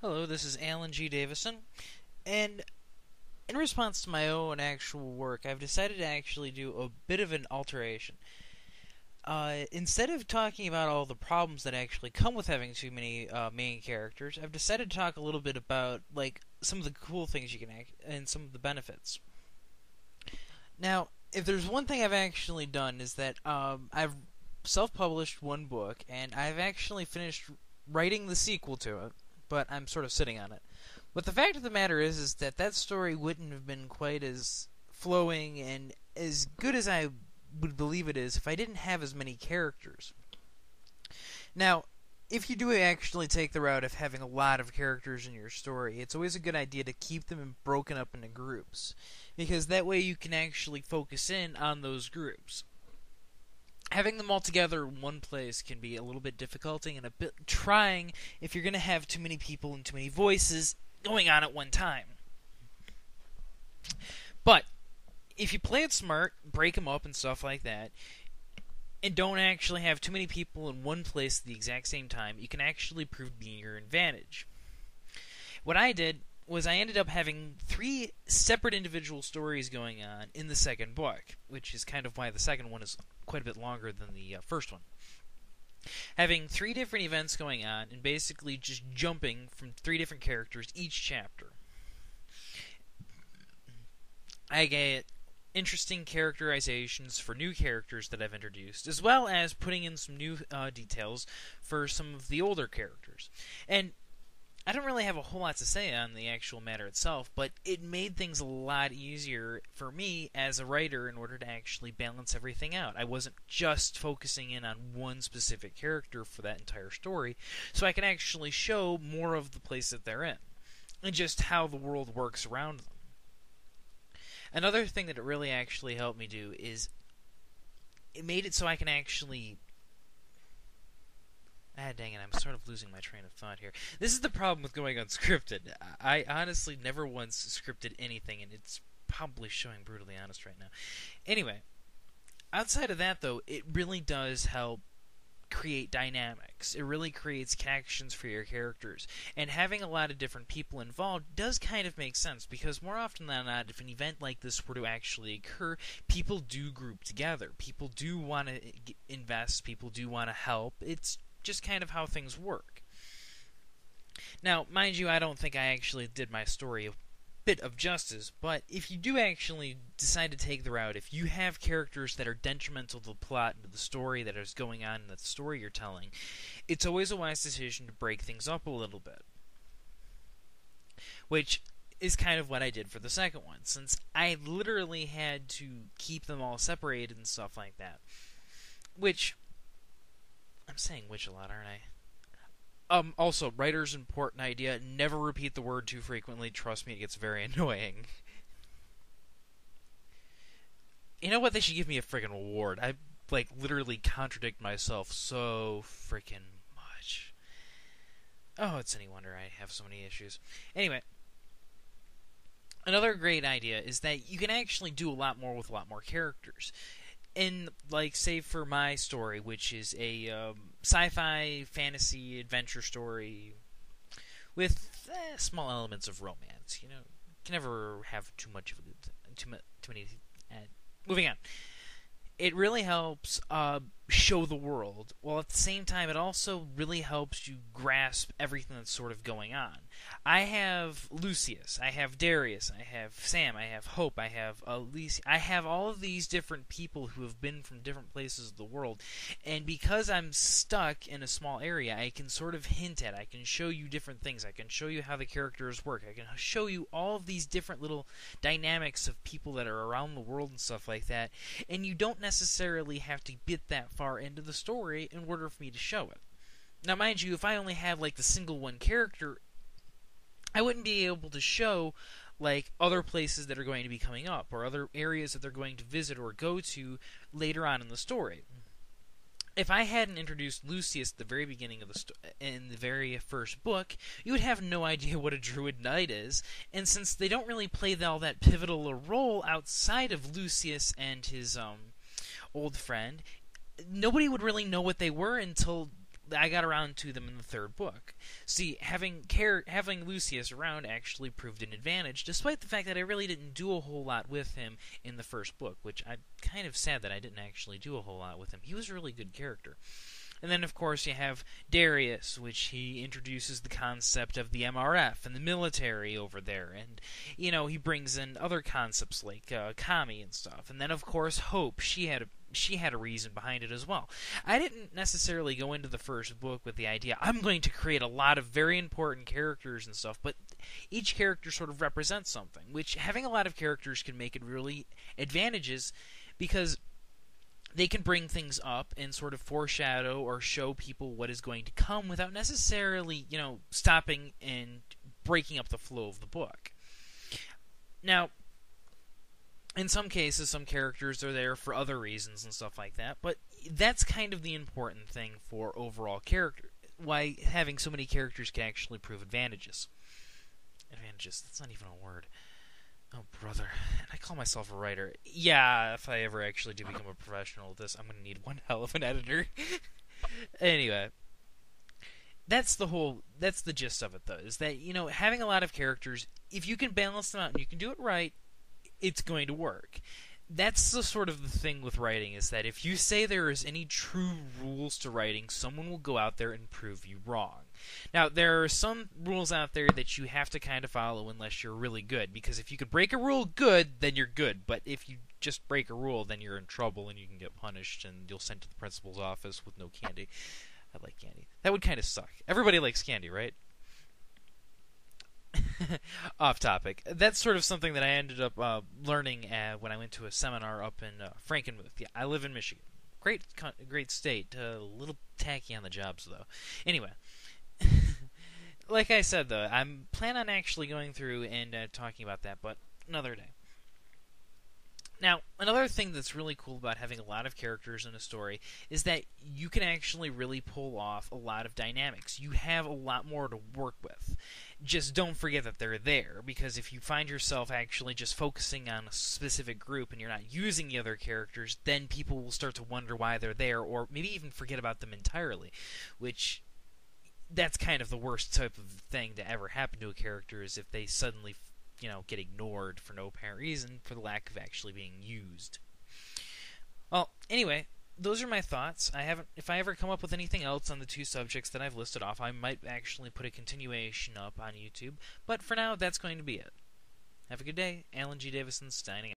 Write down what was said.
Hello, this is Alan G. Davison, and in response to my own actual work, I've decided to actually do a bit of an alteration. Instead of talking about all the problems that actually come with having too many main characters, I've decided to talk a little bit about some of the cool things you can and some of the benefits. Now, if there's one thing I've actually done is that I've self-published one book, and I've actually finished writing the sequel to it, but I'm sort of sitting on it. But the fact of the matter is that that story wouldn't have been quite as flowing and as good as I would believe it is if I didn't have as many characters. Now, if you do actually take the route of having a lot of characters in your story, it's always a good idea to keep them broken up into groups, because that way you can actually focus in on those groups. Having them all together in one place can be a little bit difficult and a bit trying if you're going to have too many people and too many voices going on at one time. But if you play it smart, break them up and stuff like that, and don't actually have too many people in one place at the exact same time, you can actually prove to be your advantage. What I did was I ended up having 3 separate individual stories going on in the second book, which is kind of why the second one is quite a bit longer than the first one. Having 3 different events going on and basically just jumping from 3 different characters each chapter. I get interesting characterizations for new characters that I've introduced, as well as putting in some new details for some of the older characters. And I don't really have a whole lot to say on the actual matter itself, but it made things a lot easier for me as a writer in order to actually balance everything out. I wasn't just focusing in on one specific character for that entire story, so I can actually show more of the place that they're in, and just how the world works around them. Another thing that it really actually helped me do is it made it so I can actually... dang it, I'm sort of losing my train of thought here. This is the problem with going unscripted. I honestly never once scripted anything, and it's probably showing brutally honest right now. Anyway, outside of that, though, it really does help create dynamics. It really creates connections for your characters. And having a lot of different people involved does kind of make sense, because more often than not, if an event like this were to actually occur, people do group together. People do want to invest. People do want to help. It's just kind of how things work. Now, mind you, I don't think I actually did my story a bit of justice, but if you do actually decide to take the route, if you have characters that are detrimental to the plot and to the story that is going on in the story you're telling, it's always a wise decision to break things up a little bit. Which is kind of what I did for the second one, since I literally had to keep them all separated and stuff like that. Which... I'm saying which a lot, aren't I? Also, writer's important idea. Never repeat the word too frequently. Trust me, it gets very annoying. You know what? They should give me a friggin' award. I, literally contradict myself so freaking much. Oh, it's any wonder I have so many issues. Anyway, another great idea is that you can actually do a lot more with a lot more characters. In, say for my story, which is a sci-fi, fantasy, adventure story with small elements of romance. You can never have too much of too many. Moving on. It really helps show the world, while at the same time it also really helps you grasp everything that's sort of going on. I have Lucius, I have Darius, I have Sam, I have Hope, I have Alicia. I have all of these different people who have been from different places of the world, and because I'm stuck in a small area, I can sort of hint at, I can show you different things, I can show you how the characters work, I can show you all of these different little dynamics of people that are around the world and stuff like that, and you don't necessarily have to get that far into the story in order for me to show it. Now, mind you, if I only had the single one character, I wouldn't be able to show other places that are going to be coming up, or other areas that they're going to visit or go to later on in the story. If I hadn't introduced Lucius at the very beginning of in the very first book, you would have no idea what a Druid Knight is, and since they don't really play all that pivotal a role outside of Lucius and his old friend, nobody would really know what they were until I got around to them in the third book. See, having Lucius around actually proved an advantage, despite the fact that I really didn't do a whole lot with him in the first book, which I'm kind of sad that I didn't actually do a whole lot with him. He was a really good character. And then, of course, you have Darius, which he introduces the concept of the MRF and the military over there. And, he brings in other concepts like Kami and stuff. And then, of course, Hope. She had a reason behind it as well. I didn't necessarily go into the first book with the idea, I'm going to create a lot of very important characters and stuff, but each character sort of represents something, which having a lot of characters can make it really advantages because they can bring things up and sort of foreshadow or show people what is going to come without necessarily, stopping and breaking up the flow of the book. Now, in some cases, some characters are there for other reasons and stuff like that, but that's kind of the important thing for overall character. Why having so many characters can actually prove advantages. Advantages, that's not even a word. Oh, brother. And I call myself a writer. Yeah, if I ever actually do become a professional at this, I'm going to need one hell of an editor. Anyway. That's the gist of it, though, is that, having a lot of characters, if you can balance them out and you can do it right, it's going to work. That's the sort of the thing with writing, is that if you say there is any true rules to writing, someone will go out there and prove you wrong. Now, there are some rules out there that you have to kind of follow unless you're really good, because if you could break a rule good, then you're good, but if you just break a rule, then you're in trouble and you can get punished and you'll send to the principal's office with no candy. I like candy. That would kind of suck. Everybody likes candy, right? Off topic. That's sort of something that I ended up learning when I went to a seminar up in Frankenmuth. Yeah, I live in Michigan. Great state. A little tacky on the jobs, though. Anyway. Like I said, though, I'm planning on actually going through and talking about that, but another day. Now, another thing that's really cool about having a lot of characters in a story is that you can actually really pull off a lot of dynamics. You have a lot more to work with. Just don't forget that they're there, because if you find yourself actually just focusing on a specific group and you're not using the other characters, then people will start to wonder why they're there, or maybe even forget about them entirely, which that's kind of the worst type of thing to ever happen to a character, is if they suddenly get ignored for no apparent reason for the lack of actually being used. Well, anyway, those are my thoughts. If I ever come up with anything else on the two subjects that I've listed off, I might actually put a continuation up on YouTube. But for now, that's going to be it. Have a good day. Alan G. Davison signing out.